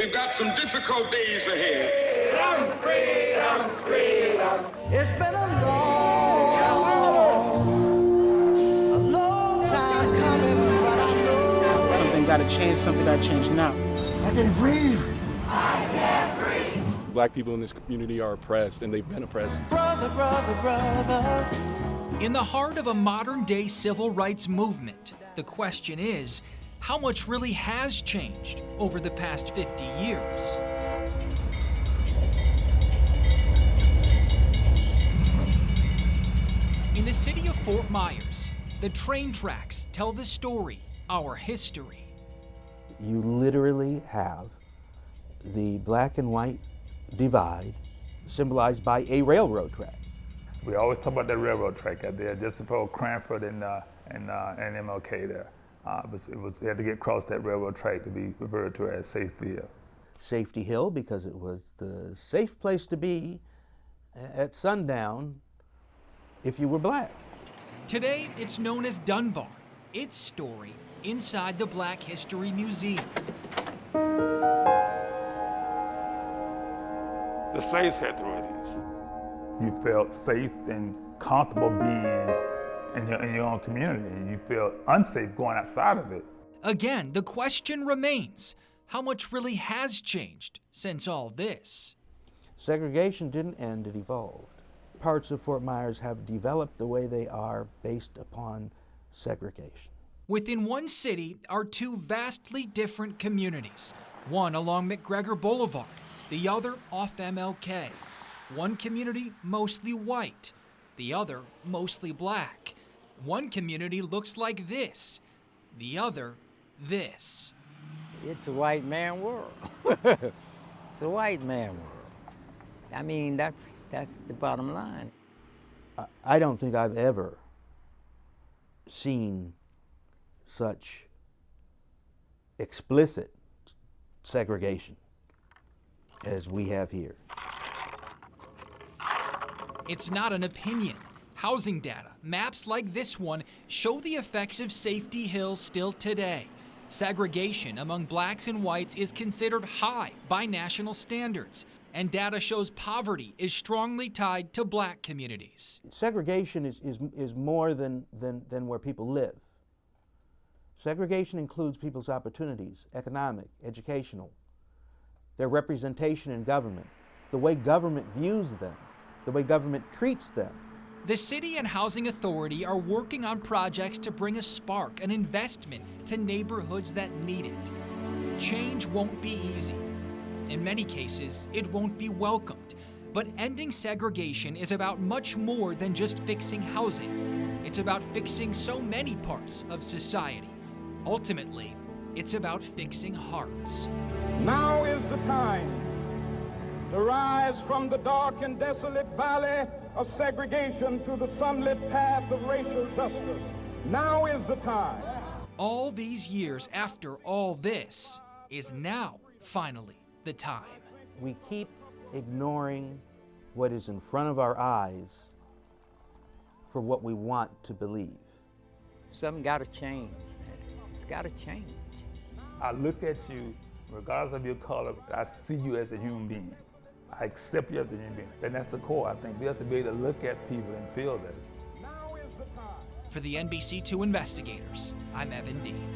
We've got some difficult days ahead. Freedom, freedom, freedom. It's been a long time coming, but I know something got to change. Something got to change now. I can't breathe. I can't breathe. Black people in this community are oppressed, and they've been oppressed. Brother, brother, brother. In the heart of a modern-day civil rights movement, the question is, how much really has changed over the past 50 years? In the city of Fort Myers, the train tracks tell the story, our history. You literally have the black and white divide symbolized by a railroad track. We always talk about that railroad track out there, just before Cranford and MLK there. They had to get across that railroad track to be referred to as Safety Hill. Safety Hill because it was the safe place to be at sundown if you were black. Today, it's known as Dunbar. Its story inside the Black History Museum. The slaves had the remedies. You felt safe and comfortable being in your own community, and you feel unsafe going outside of it. Again, the question remains, how much really has changed since all this? Segregation didn't end, it evolved. Parts of Fort Myers have developed the way they are based upon segregation. Within one city are two vastly different communities, one along McGregor Boulevard, the other off MLK. One community mostly white, the other mostly black. One community looks like this, the other this. It's a white man world. It's a white man world. I mean, that's the bottom line. I don't think I've ever seen such explicit segregation as we have here. It's not an opinion. Housing data, maps like this one, show the effects of Safety Hill still today. Segregation among blacks and whites is considered high by national standards, and data shows poverty is strongly tied to black communities. Segregation is more than where people live. Segregation includes people's opportunities, economic, educational, their representation in government, the way government views them, the way government treats them. The City and Housing Authority are working on projects to bring a spark, an investment to neighborhoods that need it. Change won't be easy. In many cases, it won't be welcomed. But ending segregation is about much more than just fixing housing. It's about fixing so many parts of society. Ultimately, it's about fixing hearts. Now is the time to rise from the dark and desolate valley of segregation to the sunlit path of racial justice. Now is the time. All these years after all this, is now finally the time. We keep ignoring what is in front of our eyes for what we want to believe. Something gotta change, man. It's gotta change. I look at you, regardless of your color, I see you as a human being. I accept you as a human being. And that's the core. I think we have to be able to look at people and feel that. For the NBC2 investigators, I'm Evan Dean.